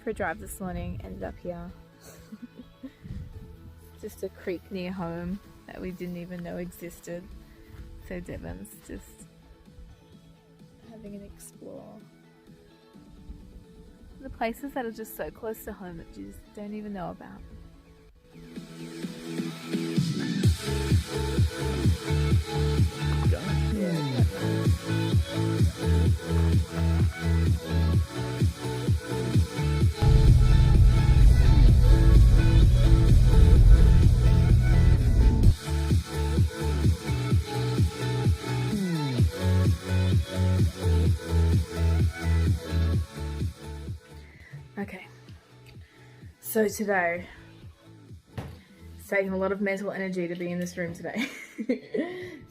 for a drive this morning, ended up here. Just a creek near home that we didn't even know existed. So Devon's just having an explore. The places that are just so close to home that you just don't even know about. Okay, so today, it's taking a lot of mental energy to be in this room today.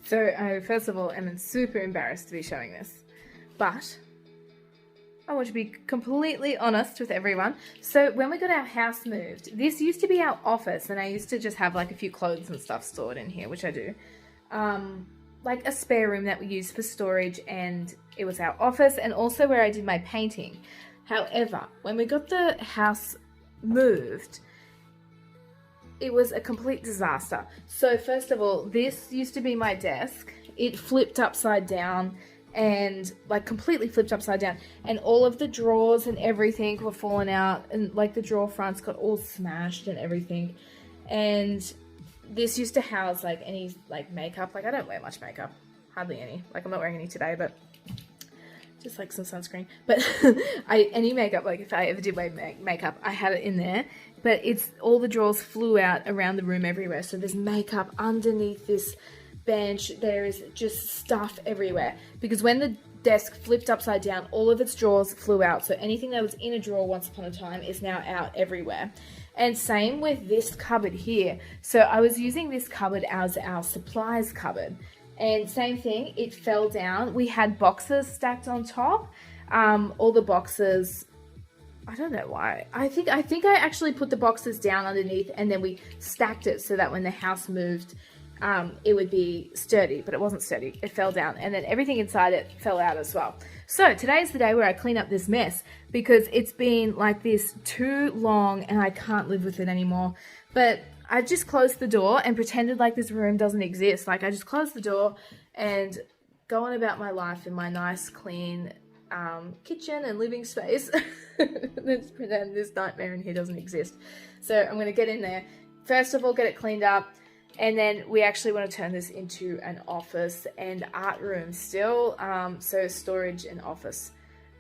So I, first of all, am super embarrassed to be showing this, but I want to be completely honest with everyone. So when we got our house moved, this used to be our office, and I used to just have like a few clothes and stuff stored in here, which I do. Like a spare room that we used for storage, and it was our office and also where I did my painting. However, when we got the house moved, it was a complete disaster. So first of all, this used to be my desk. It flipped upside down, and like completely flipped upside down, and all of the drawers and everything were falling out, and like the drawer fronts got all smashed and everything. And this used to house like any like makeup. Like I don't wear much makeup, hardly any. Like I'm not wearing any today, but just like some sunscreen. But any makeup, like if I ever did wear makeup, I had it in there. But it's all the drawers flew out around the room everywhere. So there's makeup underneath this bench. There is just stuff everywhere. Because when the desk flipped upside down, all of its drawers flew out. So anything that was in a drawer once upon a time is now out everywhere. And same with this cupboard here. So I was using this cupboard as our supplies cupboard. And same thing, it fell down. We had boxes stacked on top. All the boxes, I don't know why. I think I actually put the boxes down underneath, and then we stacked it so that when the house moved, it would be sturdy, but it wasn't sturdy. It fell down, and then everything inside it fell out as well. So today's the day where I clean up this mess, because it's been like this too long and I can't live with it anymore. But I just closed the door and pretended like this room doesn't exist. Like I just closed the door and go on about my life in my nice, clean kitchen and living space. Let's pretend this nightmare in here doesn't exist. So I'm going to get in there. First of all, get it cleaned up. And then we actually want to turn this into an office and art room still. So storage and office.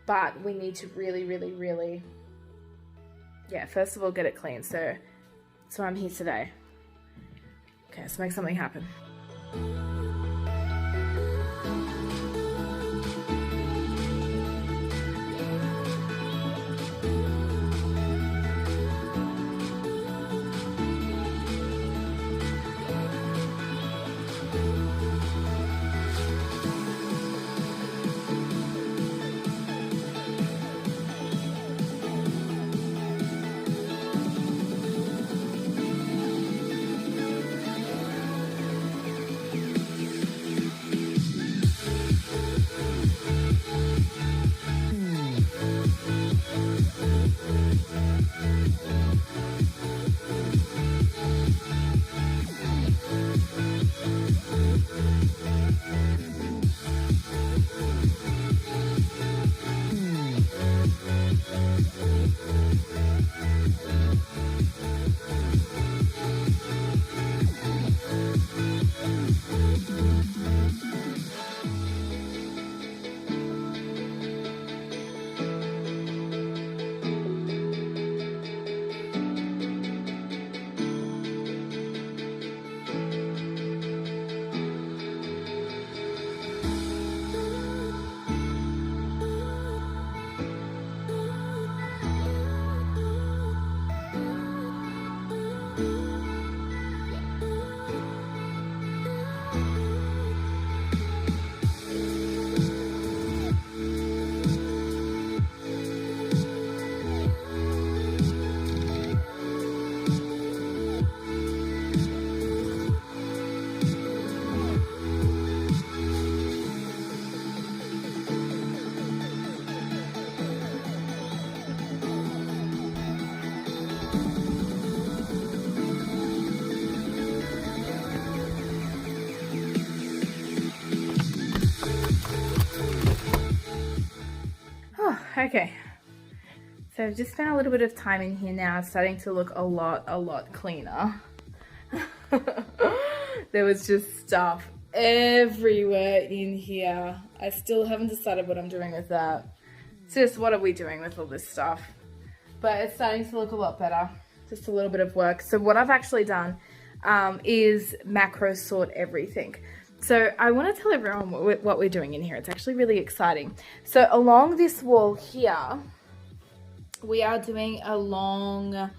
But we need to really, yeah, first of all, get it clean. So I'm here today. Okay, let's make something happen. Okay. So I've just spent a little bit of time in here now. It's starting to look a lot cleaner. There was just stuff everywhere in here. I still haven't decided what I'm doing with that. It's just, what are we doing with all this stuff? But it's starting to look a lot better. Just a little bit of work. So what I've actually done is macro sort everything. So I want to tell everyone what we're doing in here. It's actually really exciting. So along this wall here, we are doing a long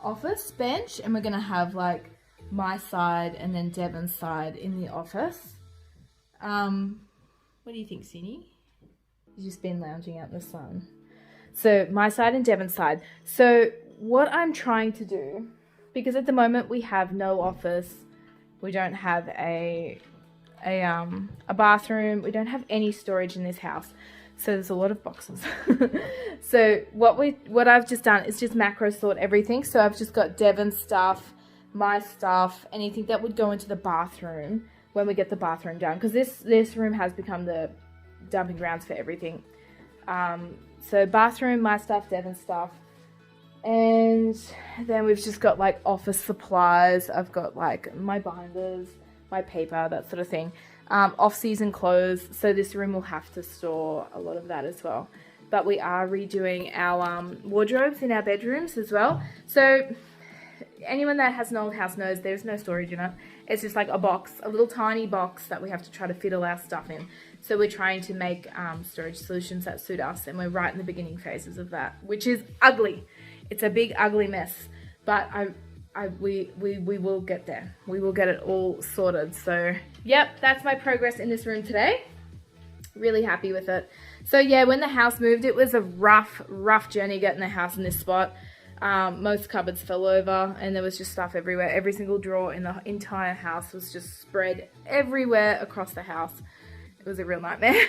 office bench, and we're going to have like my side and then Devon's side in the office. What do you think, Sini? You've just been lounging out in the sun. So my side and Devon's side. So what I'm trying to do, because at the moment we have no office, we don't have a bathroom, we don't have any storage in this house. So there's a lot of boxes. So what I've just done is just macro sort everything. So I've just got Devon's stuff, my stuff, anything that would go into the bathroom when we get the bathroom done, because this room has become the dumping grounds for everything. So bathroom, my stuff, Devon's stuff, and then we've just got like office supplies. I've got like my binders, my paper, that sort of thing. Off-season clothes, so this room will have to store a lot of that as well. But we are redoing our wardrobes in our bedrooms as well. So anyone that has an old house knows there's no storage in it. It's just like a box, a little tiny box that we have to try to fit all our stuff in. So we're trying to make storage solutions that suit us, and we're right in the beginning phases of that, which is ugly. It's a big ugly mess, but we will get there. We will get it all sorted. So yep, that's my progress in this room today. Really happy with it. So yeah, when the house moved, it was a rough journey getting the house in this spot. Most cupboards fell over and there was just stuff everywhere. Every single drawer in the entire house was just spread everywhere across the house. It was a real nightmare.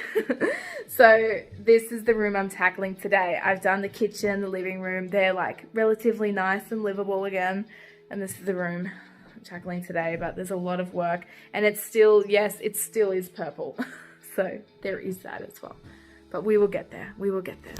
So this is the room I'm tackling today. I've done the kitchen, the living room. They're like relatively nice and livable again. And this is the room I'm tackling today, but there's a lot of work, and it's still, yes, it still is purple. So there is that as well, but we will get there. We will get there.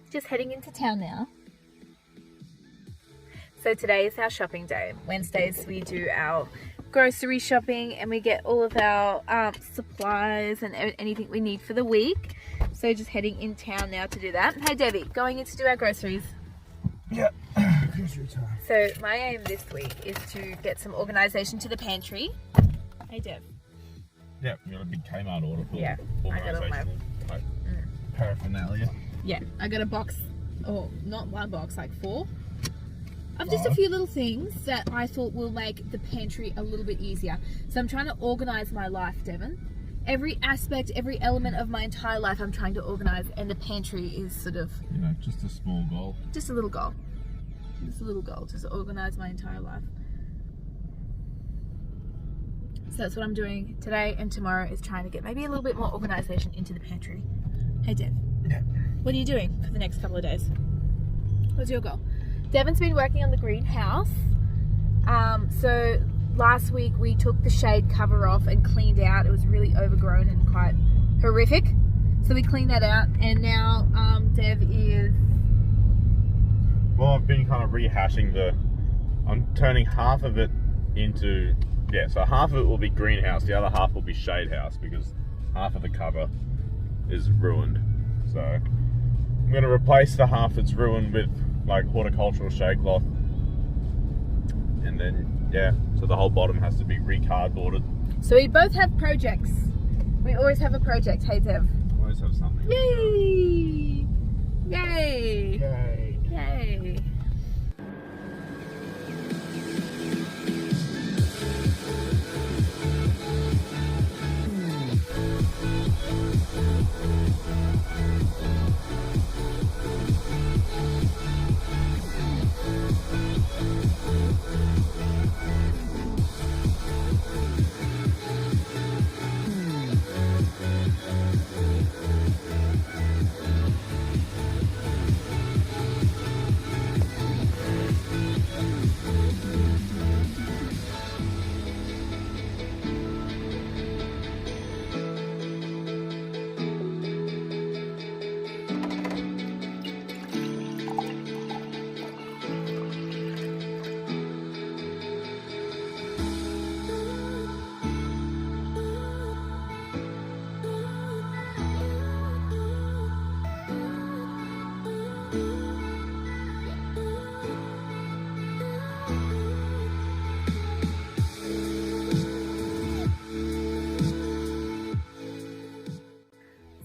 Just heading into town now. So today is our shopping day. Wednesdays we do our grocery shopping and we get all of our supplies and anything we need for the week. So just heading in town now to do that. Hey Debbie, going in to do our groceries. Yeah, grocery time. So my aim this week is to get some organisation to the pantry. Hey Deb. Yeah, we got a big Kmart order for organisational type paraphernalia. Yeah, I got a box, or not one box, like 4. Of just a few little things that I thought will make the pantry a little bit easier. So I'm trying to organise my life, Devon. Every aspect, every element of my entire life I'm trying to organise, and the pantry is sort of... You know, just a small goal. Just a little goal. Just a little goal, just to organise my entire life. So that's what I'm doing today and tomorrow, is trying to get maybe a little bit more organisation into the pantry. Hey Dev. Yeah. What are you doing for the next couple of days? What's your goal? Devon's been working on the greenhouse. So last week we took the shade cover off and cleaned out. It was really overgrown and quite horrific. So we cleaned that out, and now Dev is... Well, I've been kind of rehashing I'm turning half of it into... Yeah, so half of it will be greenhouse, the other half will be shade house, because half of the cover is ruined. So I'm going to replace the half that's ruined with like horticultural shade cloth, and then yeah, so the whole bottom has to be re-cardboarded. So we both have projects. We always have a project. Hey Dev. Always have something. Yay! Yay! Yay! Yay!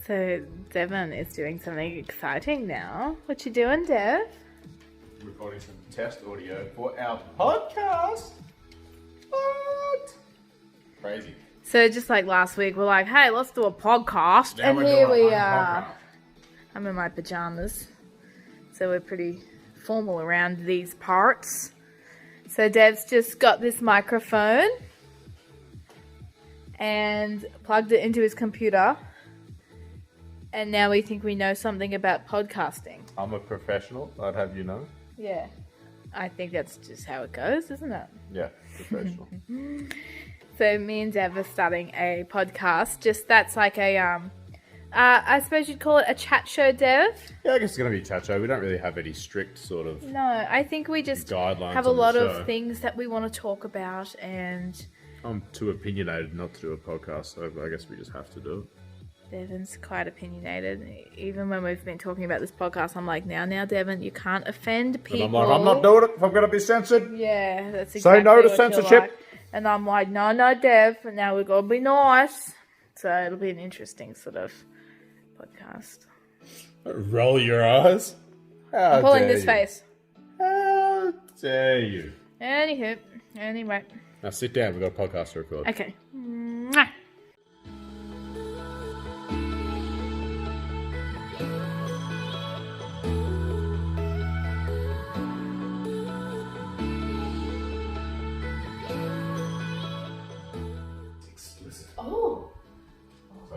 So Devon is doing something exciting now. What you doing, Dev? Recording some test audio for our podcast. What? Crazy. So just like last week, we're like, hey, let's do a podcast. Now and we're here doing we a are. podcast. I'm in my pajamas. So we're pretty formal around these parts. So Dev's just got this microphone and plugged it into his computer. And now we think we know something about podcasting. I'm a professional, I'd have you know. Yeah. I think that's just how it goes, isn't it? Yeah, professional. So me and Dev are starting a podcast. Just that's like a, I suppose you'd call it a chat show, Dev? Yeah, I guess it's going to be a chat show. We don't really have any strict sort of No, I think we just guidelines have a on the lot show. of things that we want to talk about, and I'm too opinionated not to do a podcast, so I guess we just have to do it. Devon's quite opinionated. Even when we've been talking about this podcast, I'm like, now, Devon, you can't offend people. And I'm like, I'm not doing it if I'm going to be censored. Yeah, that's exactly Say no to what you're censorship. like. And I'm like, no, Dev, and now we've got to be nice. So it'll be an interesting sort of podcast. Roll your eyes. How I'm pulling dare this you. face. How dare you? Anyway. Now sit down, we've got a podcast to record. Okay. Mwah. Explicit. Oh.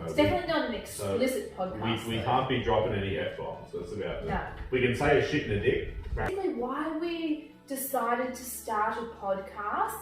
It's definitely not an explicit podcast. We though. can't be dropping any F-bombs. That's about it. No. We can say a shit in a dick. Basically, why we decided to start a podcast,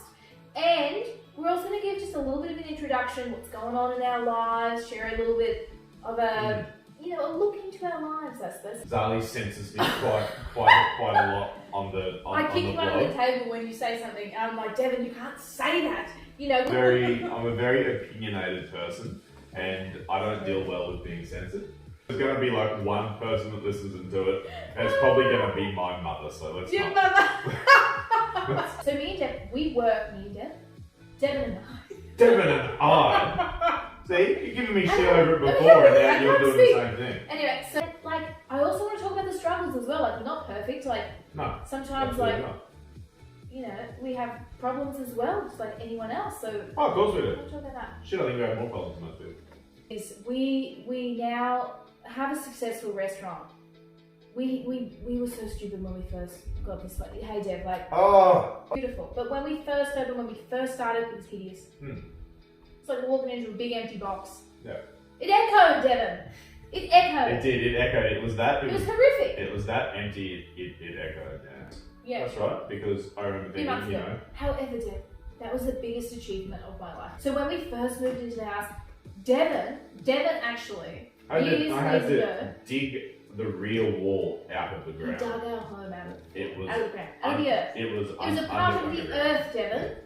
and we're also going to give just a little bit of an introduction, what's going on in our lives, share a little bit of a, a look into our lives, I suppose. Zali censors me quite a lot on the I kick on you the under the blog. table when you say something, and I'm like, Devon, you can't say that. I'm a very opinionated person, and I don't deal well with being censored. There's going to be like one person that listens into it, and it's probably going to be my mother, so let's Your not. mother. So me and Dev, Devon and I. Devon and I. See, you're giving me shit over it before, and now you're doing the same thing. Anyway, so I also want to talk about the struggles as well. Like, we're not perfect. No. Sometimes, absolutely not. we have problems as well, just like anyone else. So Oh, of course we do. we'll talk about that. Shit, I think we have more problems than most people. Is we now have a successful restaurant. We were so stupid when we first got this. Like, hey Dev, Oh. beautiful. But when we first opened, when we first started, it was hideous. It's like walking into a big empty box. Yeah. It echoed, Devon. It echoed. It did. It echoed. It was that. It was horrific. It was that empty. It echoed. Yeah. Yeah. That's right. Because I remember Few months thinking, ago. However, Dev, that was the biggest achievement of my life. So when we first moved into the house, Devon actually, I had years to ago, dig the real wall out of the we ground. dug our home out of It was the ground, out of the earth. It was. It was a part of the underground. earth, Devon.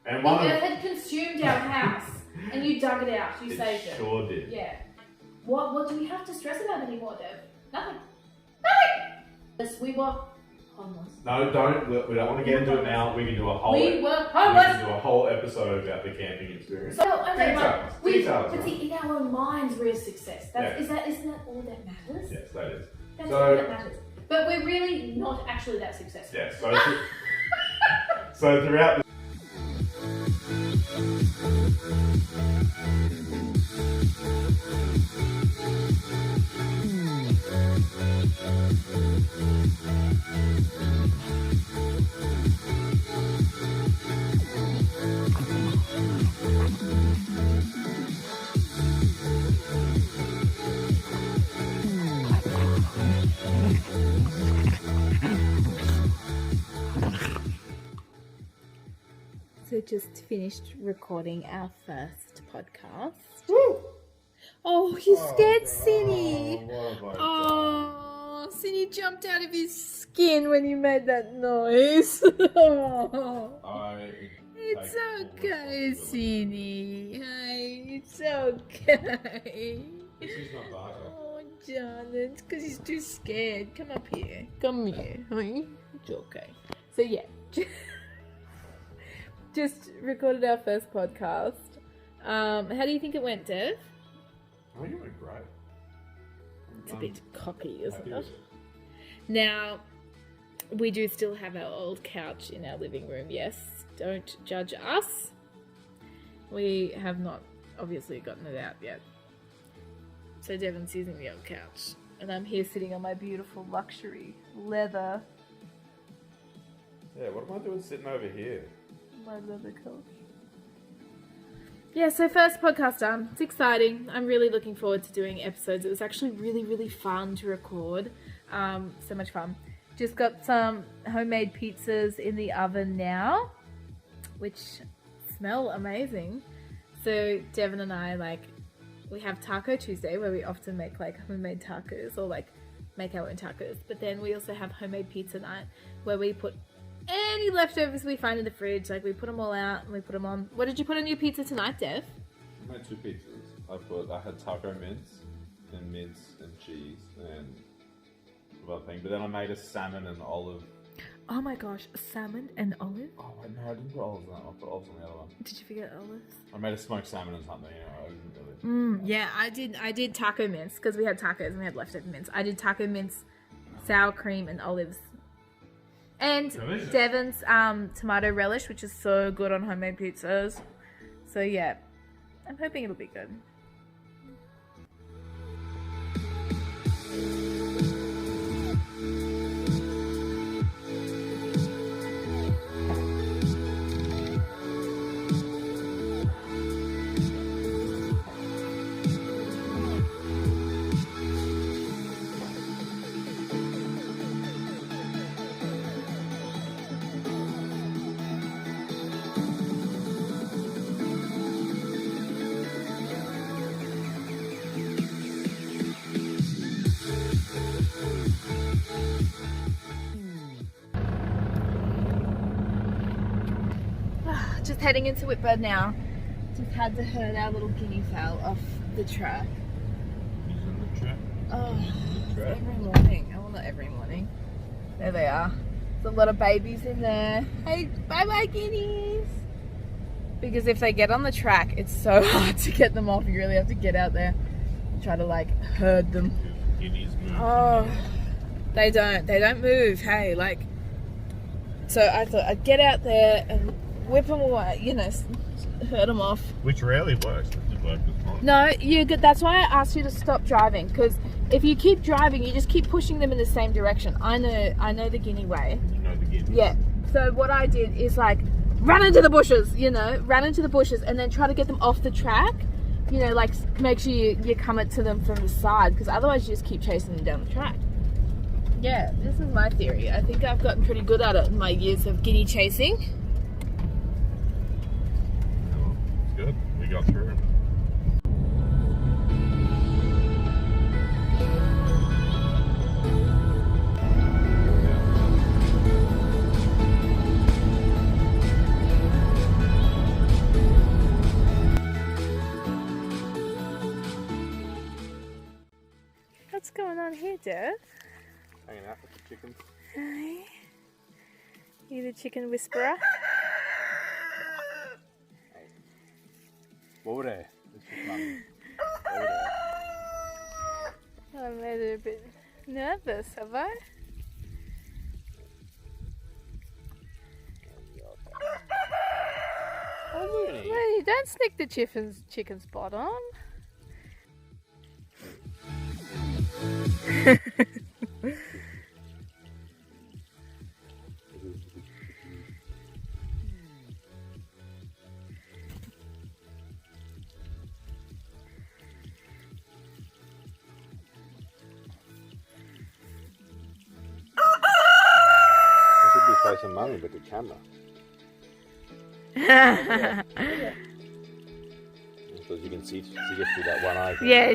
And The one earth of had consumed our house, and you dug it out. You saved it. sure did. Yeah. What do we have to stress about anymore, Dev? Nothing. Yes, we were homeless. No, don't. We don't want to get into it now. We can do a whole. We were We homeless. can do a whole episode about the camping experience. So okay, Details, but details, but right? see, in our own minds, we're a success. Yeah. Isn't that all that matters? Yes, that is. That's So- all that matters. But we're really not actually that successful. Yes. So throughout. So just finished recording our first podcast. Woo! Oh, you scared Cinny. What have I done? Oh, Cinny jumped out of his skin when you made that noise. It's okay, Cinny. Hey, it's okay. This is not bad. Oh, John, it's because he's too scared. Come up here. Come here. Honey. It's okay. So, yeah. Just recorded our first podcast. How do you think it went, Dev? I think it went great. It's a bit cocky, isn't happy it? with it. Now, we do still have our old couch in our living room, yes. Don't judge us. We have not obviously gotten it out yet. So Devon's using the old couch. And I'm here sitting on my beautiful luxury leather. Yeah, what am I doing sitting over here? My leather couch. Yeah, so first podcast done. It's exciting. I'm really looking forward to doing episodes. It was actually really, really fun to record. So much fun. Just got some homemade pizzas in the oven now, which smell amazing. So Devon and I, we have Taco Tuesday where we often make homemade tacos or make our own tacos. But then we also have homemade pizza night where we put any leftovers we find in the fridge, we put them all out and we put them on. What did you put on your pizza tonight, Dev? I made 2 pizzas. I had taco mince and cheese and other thing. But then I made a salmon and olive. Oh my gosh, salmon and olive? Oh wait, no, I didn't put olives on that. I put olives on the other one. Did you forget olives? I made a smoked salmon and something. I didn't really. Yeah, I did taco mince because we had tacos and we had leftover mince. I did taco mince, sour cream and olives. And Delicious. Devon's tomato relish, which is so good on homemade pizzas. So yeah, I'm hoping it'll be good. Just heading into Whitbird now. Just had to herd our little guinea fowl off the track. He's in the trap. Oh, every morning. Oh, not every morning. There they are. There's a lot of babies in there. Hey, bye-bye guineas. Because if they get on the track, it's so hard to get them off. You really have to get out there and try to herd them. Guineas move. Oh, they don't move. Hey, so I thought I'd get out there and whip them away, herd them off. Which rarely works. It did work this morning. No, that's why I asked you to stop driving, because if you keep driving, you just keep pushing them in the same direction. I know the guinea way. You know the guineas. Yeah. So what I did is run into the bushes, and then try to get them off the track. Make sure you come it to them from the side, because otherwise you just keep chasing them down the track. Yeah, this is my theory. I think I've gotten pretty good at it in my years of guinea chasing. Well, it's good. We got through it. What's going on here, Dev? Hanging out with the chickens. Hi. You the chicken whisperer? Water. It's just mummy. I made it a bit nervous, have I? Oh Looney. Looney, don't stick the chicken spot on. Facing mummy with the camera. Because you can see just through that one eye. Yeah,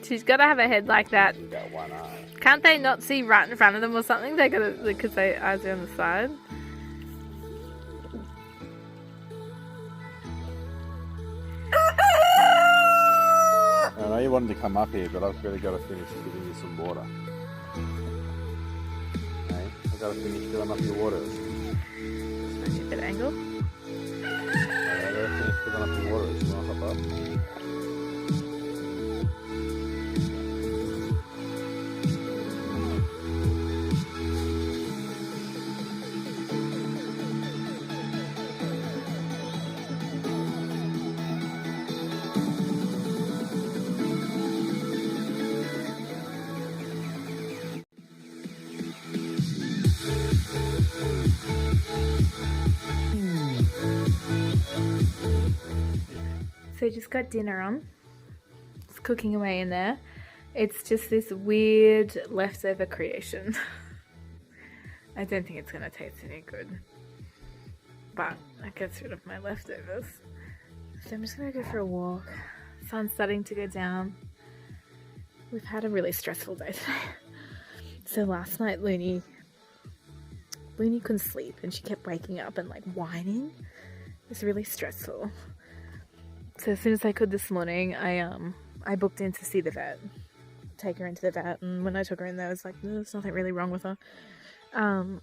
she's got to have a head like that. Through that one eye. Can't they not see right in front of them or something? They gotta, because their eyes are on the side. I know you wanted to come up here, but I've really got to finish giving you some water. Hey, I've got to finish filling up your water. Such a good angle. I've got to finish filling up your water. You want to hop up? So just got dinner on. It's cooking away in there. It's just this weird leftover creation. I don't think it's gonna taste any good, but I gets rid of my leftovers. So I'm just gonna go for a walk. Sun's starting to go down. We've had a really stressful day today. So last night Looney couldn't sleep and she kept waking up and like whining. It was really stressful. So as soon as I could this morning, I booked in to see the vet, take her into the vet, and when I took her in there, I was like, no, there's nothing really wrong with her. So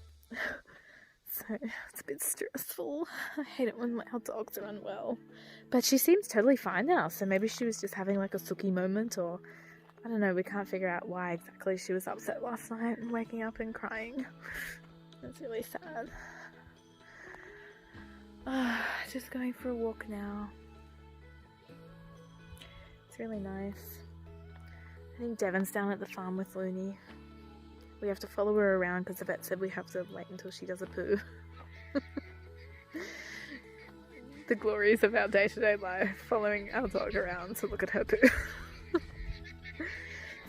it's a bit stressful. I hate it when our dogs are unwell. But she seems totally fine now, so maybe she was just having like a Suki moment, or I don't know, we can't figure out why exactly she was upset last night and waking up and crying. It's really sad. Just going for a walk now. It's really nice. I think Devon's down at the farm with Looney. We have to follow her around because the vet said we have to wait until she does a poo. The glories of our day-to-day life, following our dog around to look at her poo.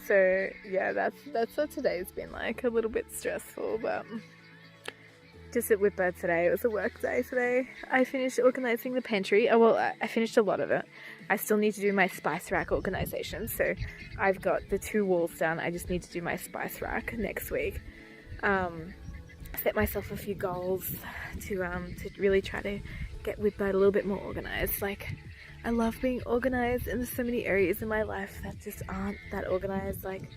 So yeah, that's what today's been like. A little bit stressful, but just at Whitbird today. It was a work day today. I finished organising the pantry. Oh well, I finished a lot of it. I still need to do my spice rack organisation. So I've got the 2 walls done. I just need to do my spice rack next week. Set myself a few goals to really try to get Whitbird a little bit more organised. Like, I love being organised, and there's so many areas in my life that just aren't that organised. Like,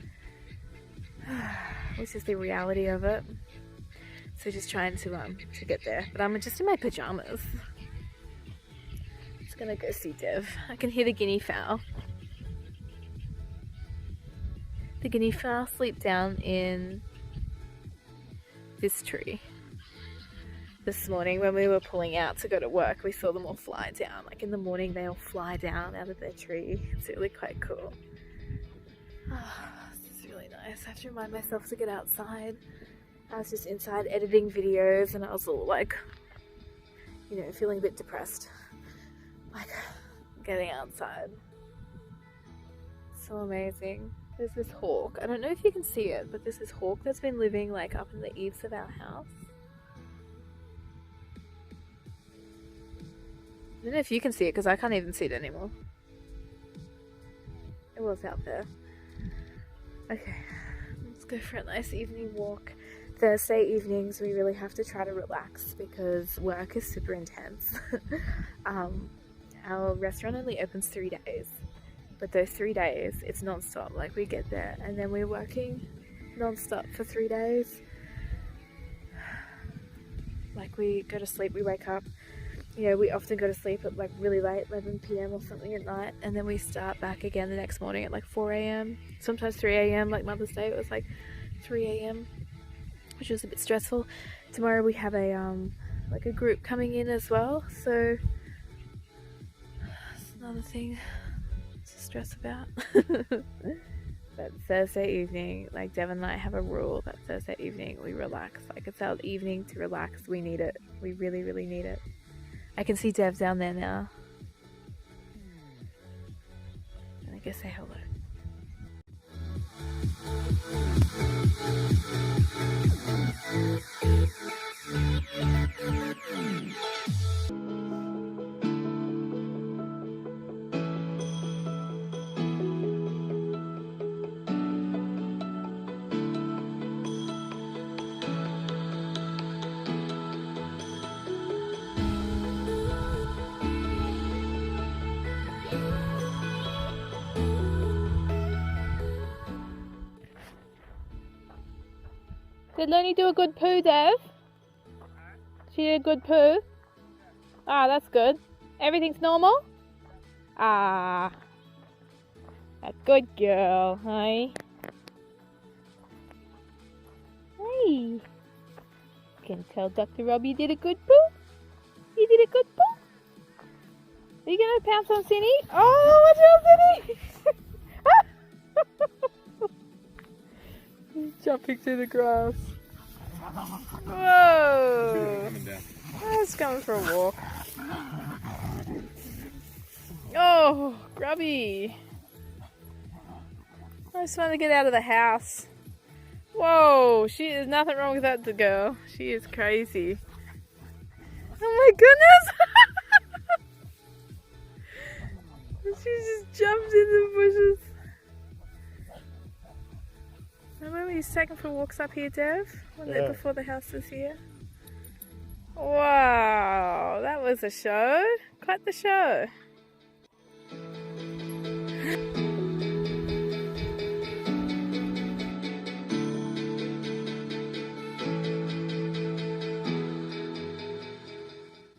it's just the reality of it. So just trying to get there. But I'm just in my pajamas. Just gonna go see Dev. I can hear the guinea fowl. The guinea fowl sleep down in this tree. This morning when we were pulling out to go to work, we saw them all fly down. Like in the morning they all fly down out of their tree. It's really quite cool. This is really nice. I have to remind myself to get outside. I was just inside editing videos and I was all like, you know, feeling a bit depressed. Like, getting outside. So amazing. There's this hawk. I don't know if you can see it, but there's this hawk that's been living like up in the eaves of our house. I don't know if you can see it because I can't even see it anymore. It was out there. Okay, let's go for a nice evening walk. Thursday evenings we really have to try to relax because work is super intense. Our restaurant only opens 3 days, but those 3 days it's non-stop. Like, we get there and then we're working non-stop for 3 days. Like, we go to sleep, we wake up, you know, we often go to sleep at like really late, 11 p.m. or something at night, and then we start back again the next morning at like 4 a.m. Sometimes 3 a.m. Like Mother's Day it was like 3 a.m. which was a bit stressful. Tomorrow we have a like a group coming in as well, so another thing to stress about. But Thursday evening, like Devin and I have a rule that Thursday evening we relax. Like it's our evening to relax. We need it. We really, really need it. I can see Dev down there now. And I guess say hello. Did Looney do a good poo, Dev? She did a good poo? Ah, that's good. Everything's normal? Ah. A good girl, hey? Hey. Can tell Dr. Robbie did a good poo? You did a good poo? Are you gonna pounce on Cindy? Oh, watch out, Cindy! He's jumping through the grass. Whoa! I was going for a walk. Oh, grubby! I just want to get out of the house. Whoa! There's nothing wrong with that girl. She is crazy. Oh my goodness! She just jumped in the bushes. Remember we used to take them for walks up here, Dev? Before the house was here? Wow, that was a show. Quite the show.